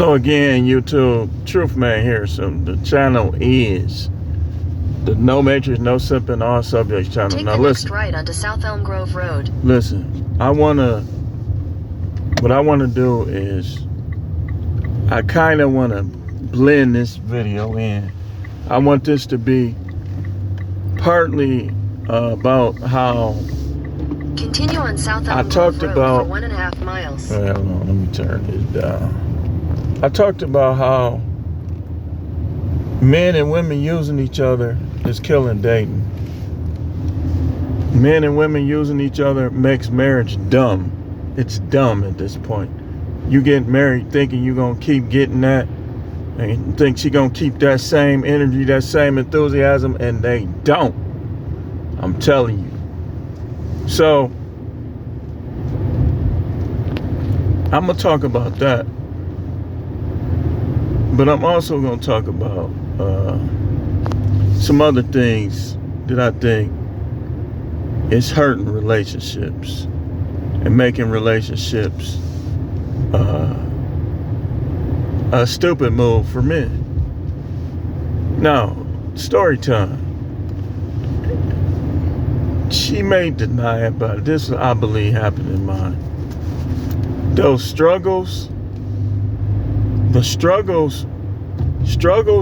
Hello again, YouTube. Truth Man here. So the channel is the No Matrix, No Sipping, All Subjects channel. Take now the listen. Next right onto South Elm Grove Road. Listen, what I wanna do is I kinda wanna blend this video in. I want this to be partly about how Continue on South Elm I Grove talked Road about for 1.5 miles. Hold on, let me turn this down. I talked about how men and women using each other is killing dating. Men and women using each other makes marriage dumb. It's dumb at this point. You get married thinking you're going to keep getting that, and you think she's going to keep that same energy, that same enthusiasm, and they don't. I'm telling you. So, I'm going to talk about that. But I'm also going to talk about some other things that I think is hurting relationships and making relationships a stupid move for men. Now, story time. She may deny it, but this, I believe, happened in mine. Those struggles, the struggles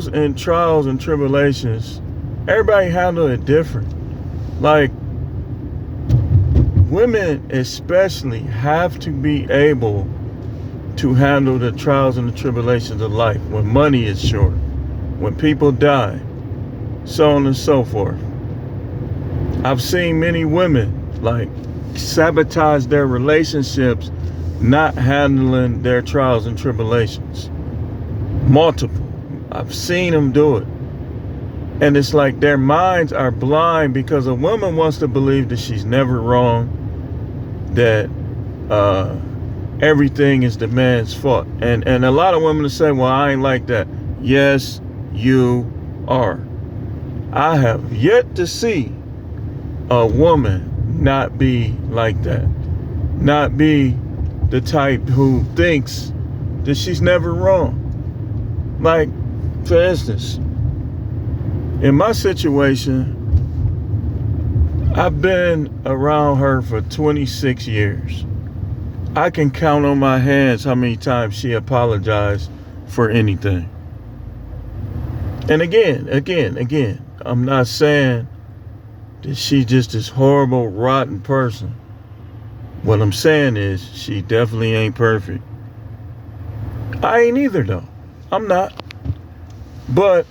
and trials and tribulations, everybody handle it different. Like, women especially have to be able to handle the trials and the tribulations of life when money is short, when people die, so on and so forth. I've seen many women like sabotage their relationships, not handling their trials and tribulations. Multiple. I've seen them do it. And it's like their minds are blind because a woman wants to believe that she's never wrong, that everything is the man's fault. And a lot of women will say, well, I ain't like that. Yes, you are. I have yet to see a woman not be like that. Not be the type who thinks that she's never wrong. Like, for instance, in my situation, I've been around her for 26 years. I can count on my hands how many times she apologized for anything. And again, I'm not saying that she's just this horrible, rotten person. What I'm saying is she definitely ain't perfect. I ain't either, though. I'm not. But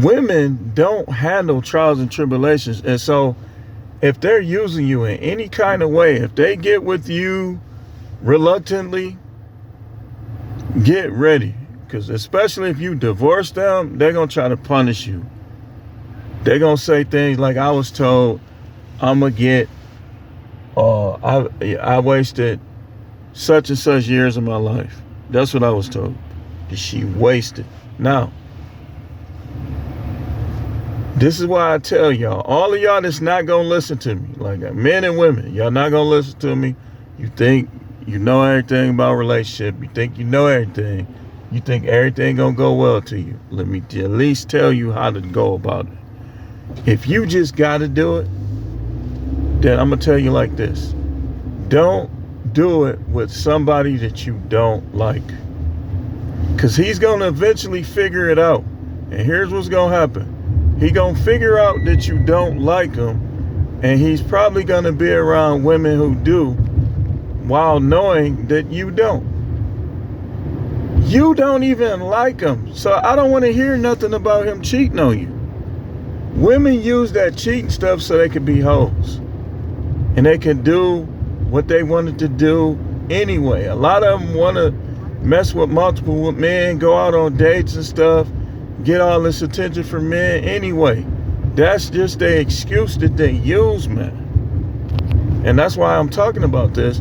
women don't handle trials and tribulations. And so if they're using you in any kind of way, if they get with you reluctantly, get ready. Because especially if you divorce them, they're going to try to punish you. They're going to say things like, I was told I'm going to get, I wasted such and such years of my life. That's what I was told. That she wasted. Now, this is why I tell y'all, all of y'all that's not going to listen to me, like men and women, y'all not going to listen to me. You think you know everything about relationship. You think you know everything. You think everything going to go well to you. Let me at least tell you how to go about it. If you just got to do it, then I'm going to tell you like this. Don't do it with somebody that you don't like. Because he's going to eventually figure it out. And here's what's going to happen. He going to figure out that you don't like him. And he's probably going to be around women who do, while knowing that you don't. You don't even like him. So I don't want to hear nothing about him cheating on you. Women use that cheating stuff so they can be hoes. And they can do what they wanted to do anyway. A lot of them want to mess with multiple men, go out on dates and stuff, get all this attention from men anyway. That's just the excuse that they use, man. And that's why I'm talking about this,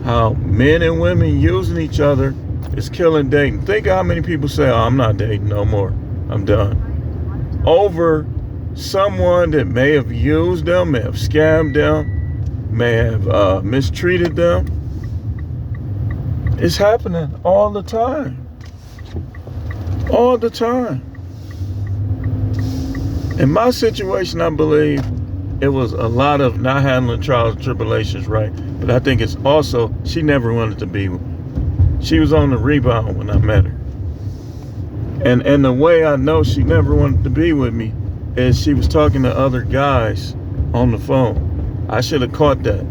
how men and women using each other is killing dating. Think of how many people say, oh, I'm not dating no more. I'm done. Over someone that may have used them, may have scammed them, may have mistreated them. It's happening all the time. All the time. In my situation, I believe it was a lot of not handling trials and tribulations right. But I think it's also, she never wanted to be with me. She was on the rebound when I met her. And the way I know she never wanted to be with me is she was talking to other guys on the phone. I should have caught that.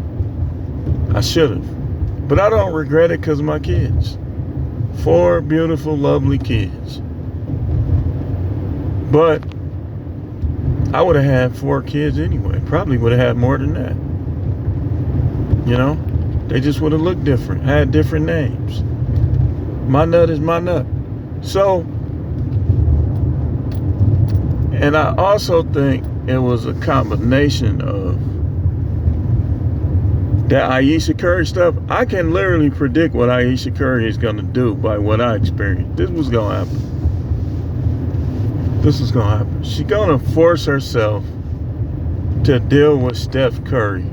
I should have. But I don't regret it because of my kids. 4 beautiful, lovely kids. But I would have had 4 kids anyway. Probably would have had more than that. You know? They just would have looked different. Had different names. My nut is my nut. So, and I also think it was a combination of that Ayesha Curry stuff. I can literally predict what Ayesha Curry is going to do by what I experienced. This was going to happen. This is going to happen. She's going to force herself to deal with Steph Curry.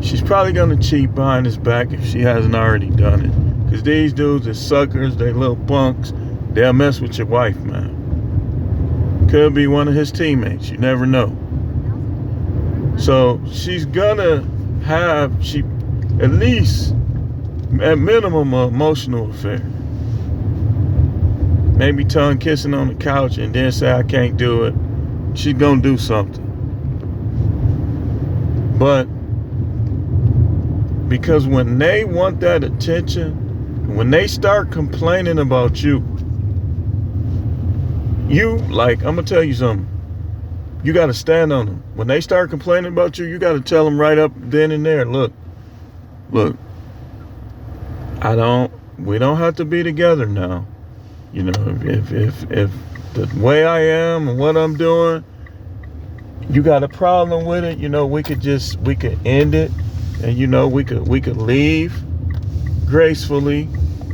She's probably going to cheat behind his back if she hasn't already done it. Because these dudes are suckers. They little punks. They'll mess with your wife, man. Could be one of his teammates. You never know. So she's going to have, at least, at minimum, an emotional affair. Maybe tongue kissing on the couch and then say, I can't do it. She's going to do something. But because when they want that attention, when they start complaining about you, like, I'm going to tell you something. You got to stand on them. When they start complaining about you, you got to tell them right up then and there, look, we don't have to be together now. You know, if the way I am and what I'm doing, you got a problem with it, you know, we could end it, and you know, we could leave gracefully,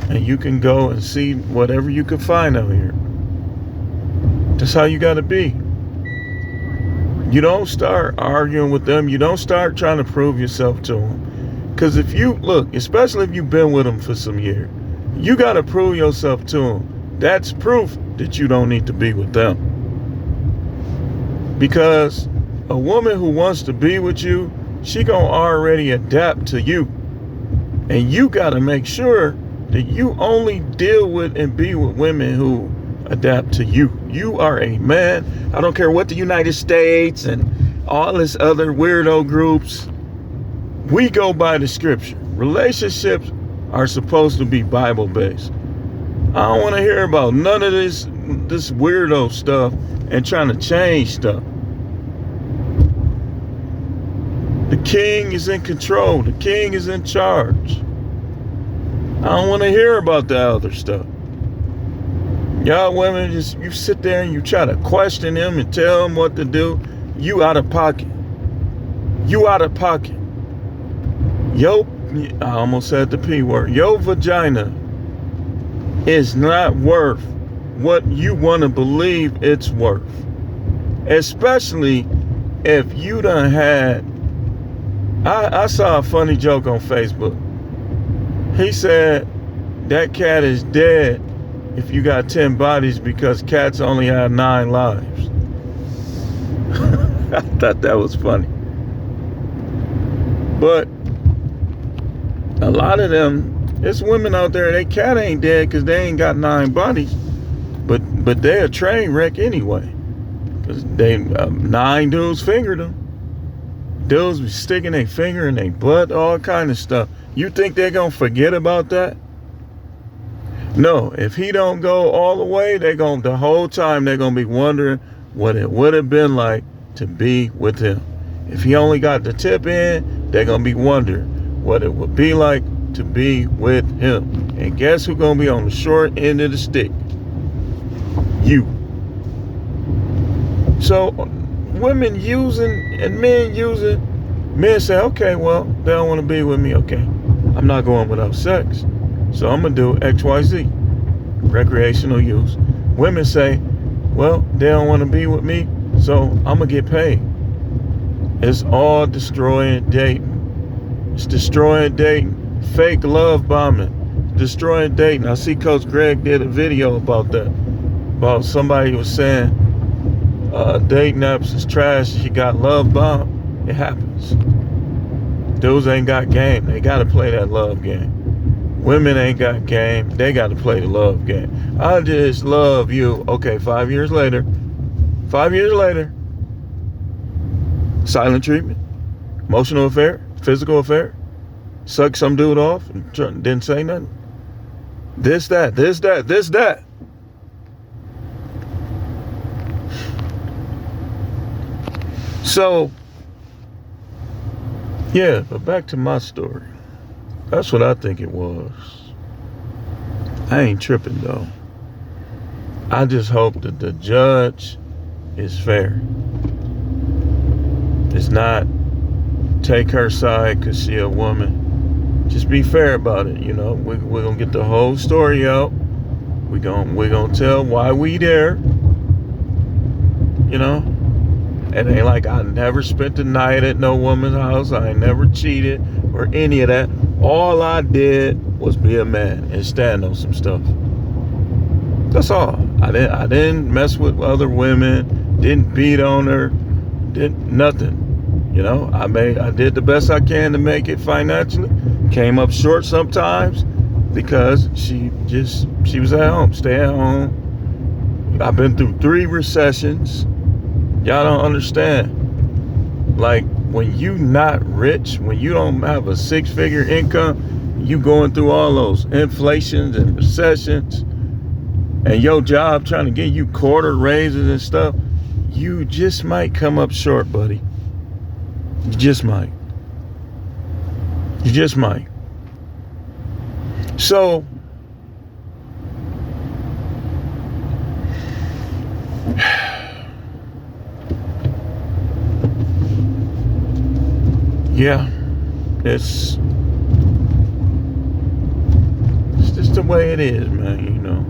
and you can go and see whatever you can find out here. That's how you got to be. You don't start arguing with them. You don't start trying to prove yourself to them. Because if you, look, especially if you've been with them for some years, you got to prove yourself to them. That's proof that you don't need to be with them. Because a woman who wants to be with you, she gonna already adapt to you. And you gotta make sure that you only deal with and be with women who adapt to you. You are a man. I don't care what the United States and all this other weirdo groups. We go by the scripture. Relationships are supposed to be Bible-based. I don't want to hear about none of this weirdo stuff and trying to change stuff. The king is in control. The king is in charge. I don't want to hear about the other stuff. Y'all women, you sit there and you try to question him and tell him what to do. You out of pocket. You out of pocket. I almost said the P word. Your vagina is not worth what you want to believe it's worth. Especially if you done had, I saw a funny joke on Facebook. He said that cat is dead if you got 10 bodies because cats only have 9 lives. I thought that was funny. But a lot of them, there's women out there, they cat ain't dead because they ain't got 9 bodies. But they a train wreck anyway. Because 9 dudes fingered them. Dudes be sticking their finger in their butt, all kind of stuff. You think they're going to forget about that? No, if he don't go all the way, the whole time they're going to be wondering what it would have been like to be with him. If he only got the tip in, they're going to be wondering what it would be like to be with him. And guess who's going to be on the short end of the stick? You. So women using and men using, men say, okay, well, they don't want to be with me. Okay, I'm not going without sex. So I'm going to do XYZ, recreational use. Women say, well, they don't want to be with me, so I'm going to get paid. It's all destroying dating. It's destroying dating. Fake love bombing. Destroying dating. I see Coach Greg did a video about that. About somebody who was saying dating apps is trash. She got love bombed. It happens. Dudes ain't got game. They got to play that love game. Women ain't got game. They got to play the love game. I just love you. Okay, 5 years later. 5 years later. Silent treatment. Emotional affair. Physical affair. Suck some dude off and didn't say nothing. This, that. So, yeah, but back to my story. That's what I think it was. I ain't tripping though. I just hope that the judge is fair. It's not take her side because she a woman. Just be fair about it, you know. We're gonna get the whole story out. We're gonna tell why we there. You know? It ain't like I never spent the night at no woman's house. I ain't never cheated or any of that. All I did was be a man and stand on some stuff. That's all. I didn't mess with other women. Didn't beat on her. Did nothing. You know, I did the best I can to make it financially. Came up short sometimes because she was at home, stay at home. I've been through 3 recessions. Y'all don't understand. Like, when you not rich, when you don't have a 6-figure income, you going through all those inflations and recessions, and your job trying to get you quarter raises and stuff, you just might come up short, buddy. You just might. You just might. So, yeah, it's just the way it is, man, you know.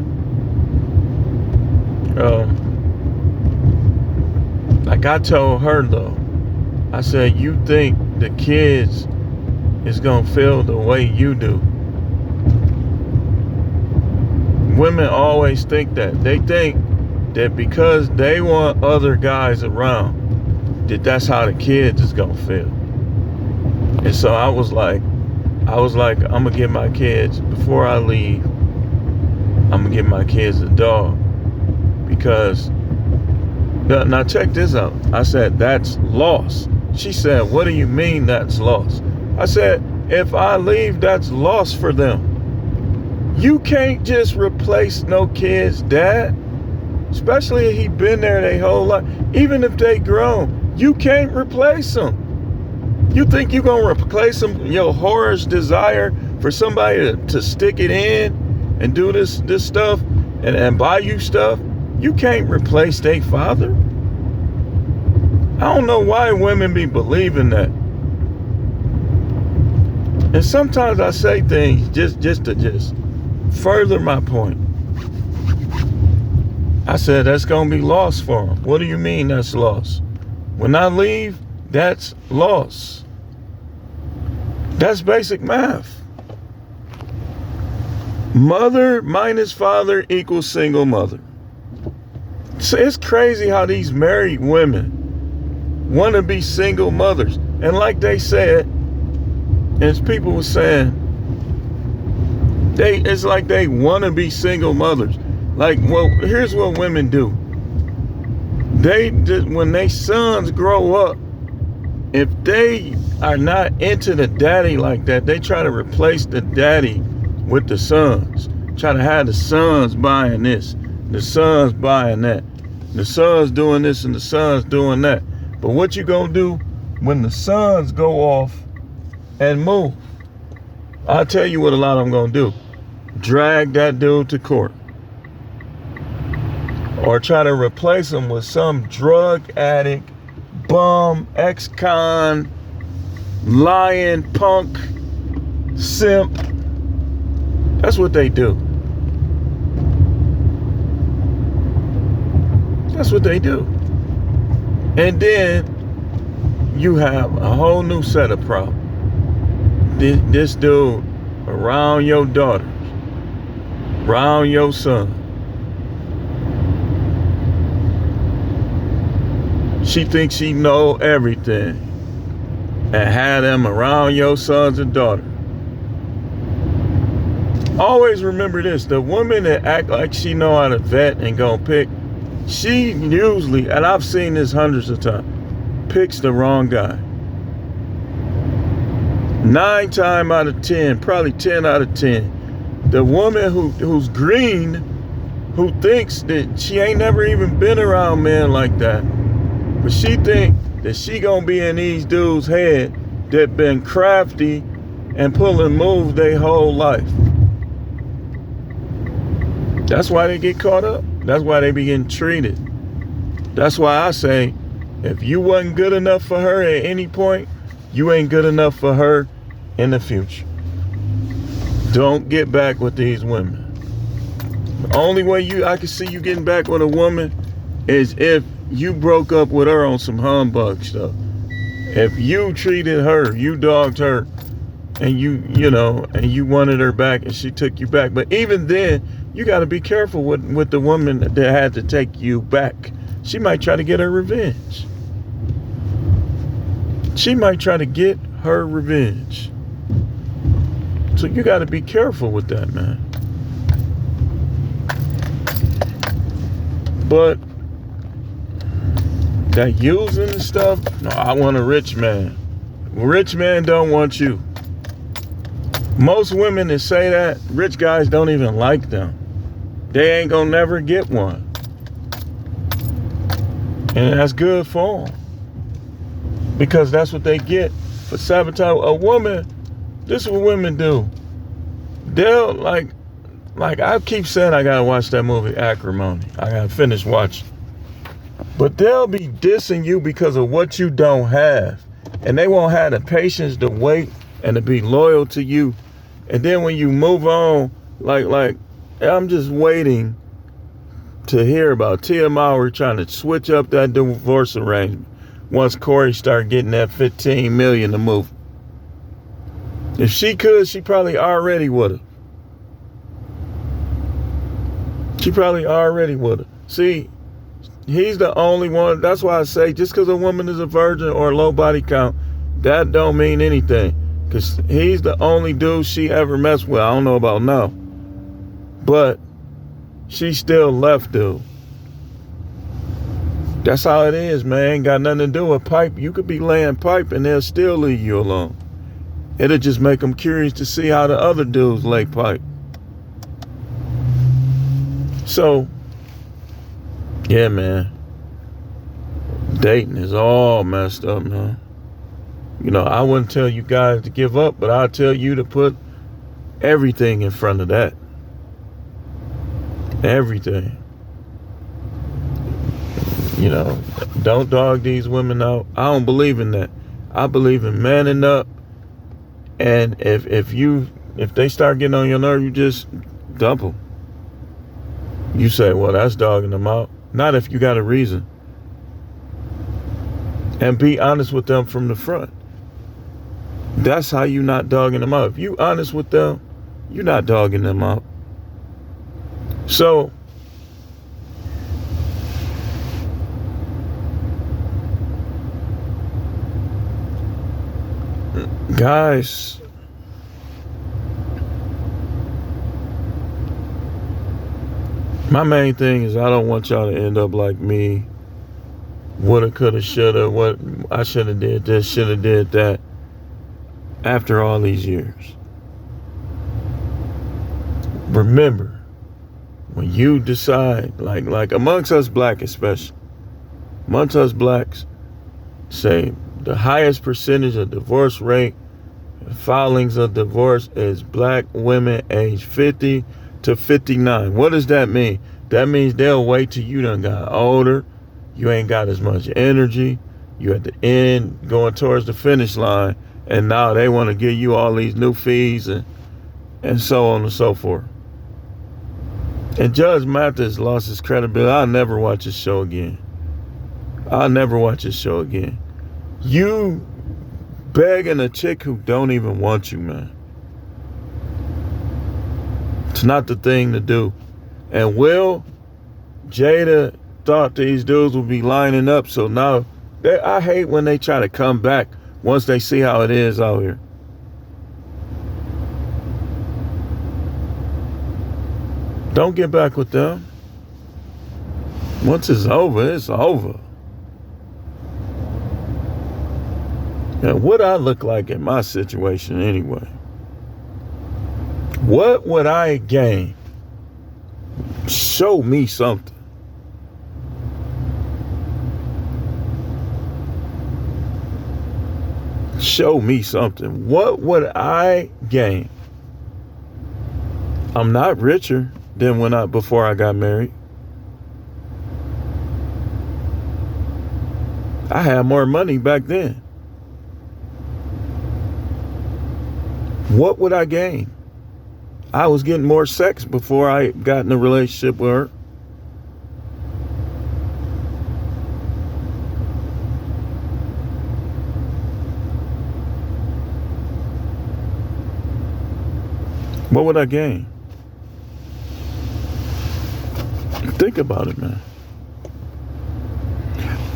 Like I told her though, I said, you think the kids is gonna feel the way you do. Women always think that. They think that because they want other guys around, that's how the kids is gonna feel. And so I was like, I'm gonna give my kids, before I leave, I'm gonna give my kids a dog. Because, now check this out. I said, that's loss. She said, what do you mean that's loss? I said, if I leave, that's loss for them. You can't just replace no kid's dad. Especially if he been there their whole life. Even if they grown, you can't replace them. You think you gonna replace them, your whorish desire for somebody to stick it in and do this stuff and buy you stuff? You can't replace their father. I don't know why women be believing that. And sometimes I say things just to further my point. I said, that's gonna be loss for them. What do you mean that's loss? When I leave, that's loss. That's basic math. Mother minus father equals single mother. So it's crazy how these married women want to be single mothers. And like they said, as people were saying, it's like they want to be single mothers. Like, well, here's what women do. When they sons grow up, if they are not into the daddy like that, they try to replace the daddy with the sons. Try to have the sons buying this, the sons buying that, the sons doing this and the sons doing that. But what you gonna do when the sons go off and move? I'll tell you what a lot of them gonna do. Drag that dude to court. Or try to replace him with some drug addict, bum, ex-con, lying, punk, simp. That's what they do. That's what they do. And then you have a whole new set of problems. this dude around your daughters, around your son. She thinks she know everything and have them around your sons and daughters. Always remember this: the woman that act like she know how to vet and gonna pick, she usually, and I've seen this hundreds of times, picks the wrong guy. 9 times out of 10, probably 10 out of 10, the woman who's green, who thinks that she ain't never even been around men like that, but she think that she gonna be in these dudes' head that been crafty and pulling moves their whole life. That's why they get caught up. That's why they be getting treated. That's why I say, if you wasn't good enough for her at any point, you ain't good enough for her in the future. Don't get back with these women. The only way I can see you getting back with a woman is if you broke up with her on some humbug stuff. If you treated her, you dogged her, and you wanted her back and she took you back. But even then, you got to be careful with the woman that had to take you back. She might try to get her revenge. She might try to get her revenge. So you got to be careful with that, man. But that using and stuff, no, I want a rich man. Rich man don't want you. Most women that say that, rich guys don't even like them. They ain't gonna never get one. And that's good for them. Because that's what they get for sabotage. A woman, this is what women do. They'll like I keep saying I gotta watch that movie Acrimony. I gotta finish watching. But they'll be dissing you because of what you don't have. And they won't have the patience to wait and to be loyal to you. And then when you move on, like I'm just waiting to hear about Tia Mowry trying to switch up that divorce arrangement once Corey started getting that $15 million to move. If she could, she probably already would have. She probably already would have. See, he's the only one. That's why I say just because a woman is a virgin or a low body count, that don't mean anything. Because he's the only dude she ever messed with. I don't know about now. But she still left, dude. That's how it is, man. Ain't got nothing to do with pipe. You could be laying pipe and they'll still leave you alone. It'll just make them curious to see how the other dudes lay pipe. So, yeah, man. Dating is all messed up, man. You know, I wouldn't tell you guys to give up, but I'll tell you to put everything in front of that. Everything. You know, don't dog these women out. I don't believe in that. I believe in manning up. And if they start getting on your nerve, you just dump them. You say, well, that's dogging them out. Not if you got a reason. And be honest with them from the front. That's how you not dogging them out. If you honest with them, you're not dogging them out. So, guys, my main thing is I don't want y'all to end up like me. Woulda, coulda, shoulda, what I shoulda did this, shoulda did that. After all these years. Remember, when you decide, like amongst us black especially, amongst us blacks, say the highest percentage of divorce rate, filings of divorce is black women age 50 to 59. What does that mean? That means they'll wait till you done got older, you ain't got as much energy, you at the end going towards the finish line, and now they want to give you all these new fees and so on and so forth. And Judge Mathis lost his credibility. I'll never watch his show again. I'll never watch his show again. You begging a chick who don't even want you, man. It's not the thing to do. And Jada thought these dudes would be lining up, so now I hate when they try to come back once they see how it is out here. Don't get back with them. Once it's over, it's over. And what I look like in my situation anyway? What would I gain? Show me something. Show me something. What would I gain? I'm not richer than before I got married. I had more money back then. What would I gain? I was getting more sex before I got in a relationship with her. What would I gain? Think about it, man.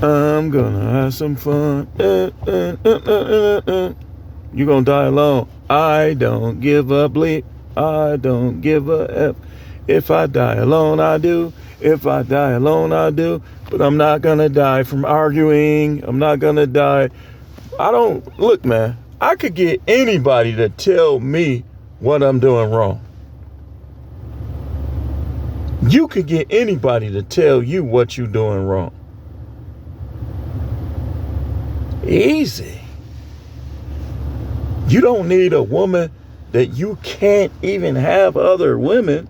I'm gonna have some fun. You gonna die alone. I don't give a bleep. I don't give a F. If I die alone, I do. If I die alone, I do. But I'm not gonna die from arguing. I'm not gonna die. Look, man, I could get anybody to tell me what I'm doing wrong. You could get anybody to tell you what you're doing wrong. Easy. You don't need a woman that you can't even have other women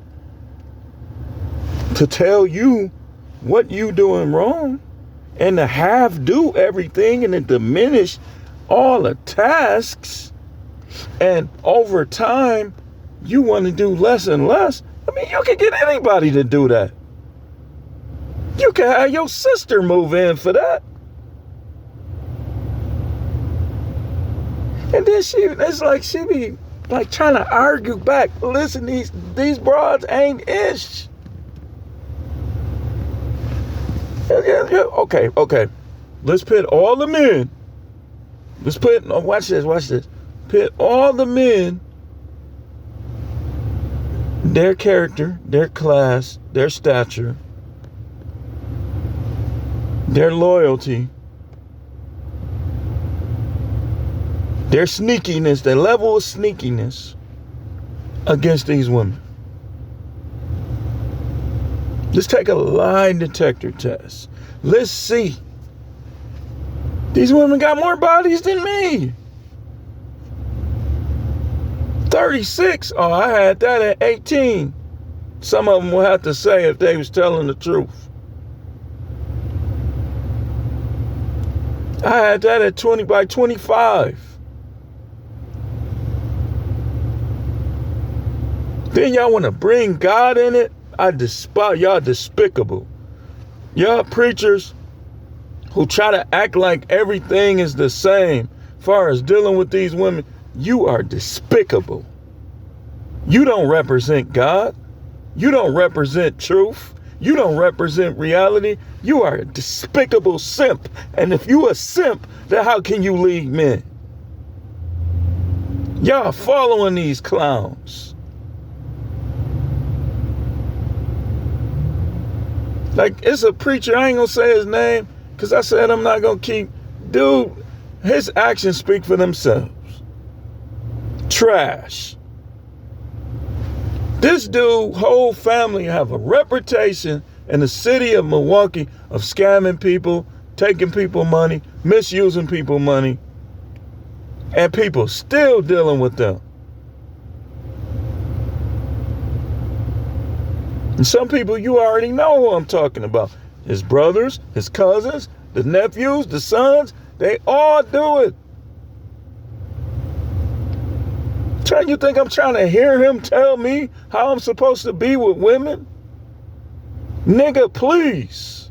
to tell you what you doing wrong and to do everything and to diminish all the tasks. And over time, you want to do less and less. I mean, you can get anybody to do that. You can have your sister move in for that. And then it's like she be like trying to argue back. Listen, these broads ain't ish. Yeah. Okay. Let's pit all the men. Watch this. Pit all the men, their character, their class, their stature, their loyalty, their sneakiness, their level of sneakiness against these women. Let's take a lie detector test. Let's see. These women got more bodies than me. 36. Oh, I had that at 18. Some of them will have to say if they was telling the truth. I had that at 20 by 25. Then y'all want to bring God in it? I despise y'all. Despicable. Y'all preachers who try to act like everything is the same as far as dealing with these women. You are despicable. You don't represent God. You don't represent truth. You don't represent reality. You are a despicable simp. And if you a simp, then how can you lead men? Y'all following these clowns. Like, it's a preacher, I ain't gonna say his name, because I said I'm not gonna keep. Dude, his actions speak for themselves. Trash. This dude, whole family have a reputation in the city of Milwaukee of scamming people, taking people money, misusing people money, and people still dealing with them. And some people, you already know who I'm talking about. His brothers, his cousins, the nephews, the sons, they all do it. You think I'm trying to hear him tell me how I'm supposed to be with women? Nigga, please.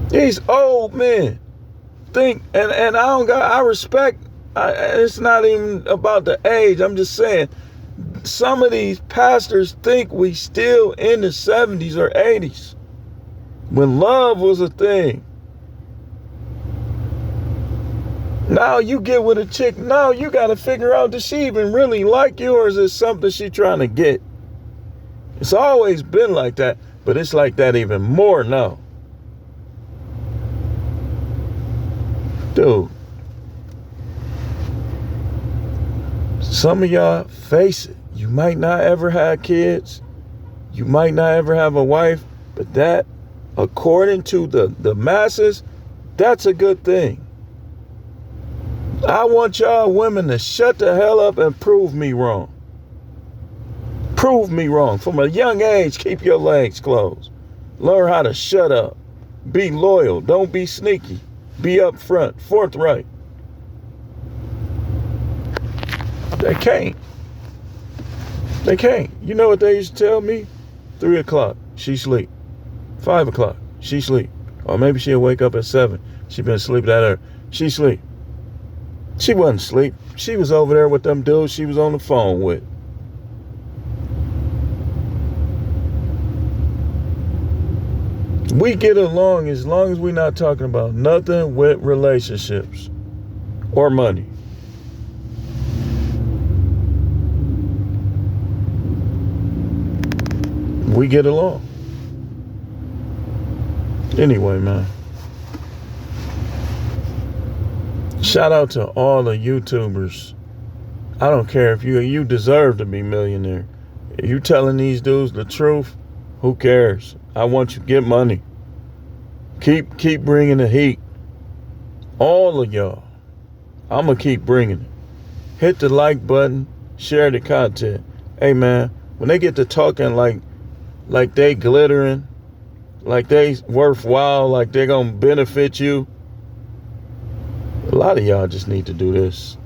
These old men think, and I respect, it's not even about the age. I'm just saying, some of these pastors think we still in the 70s or 80s when love was a thing. Now you get with a chick, now you got to figure out, does she even really like you, or is it something she trying to get? It's always been like that, but it's like that even more now. Dude, some of y'all, face it, you might not ever have kids, you might not ever have a wife, but that, according to the masses, that's a good thing. I want y'all women to shut the hell up and prove me wrong. Prove me wrong. From a young age, keep your legs closed. Learn how to shut up. Be loyal. Don't be sneaky. Be upfront, forthright. They can't. They can't. You know what they used to tell me? 3 o'clock, she sleep. 5 o'clock, she sleep. Or maybe she'll wake up at 7. She been sleeping at her. She sleep. She wasn't asleep. She was over there with them dudes she was on the phone with. We get along as long as we're not talking about nothing with relationships or money. We get along. Anyway, man. Shout out to all the YouTubers. I don't care if you deserve to be millionaire. If you telling these dudes the truth, who cares? I want you to get money. Keep bringing the heat. All of y'all. I'm going to keep bringing it. Hit the like button. Share the content. Hey, man, when they get to talking like they glittering, like they worthwhile, like they're going to benefit you, a lot of y'all just need to do this.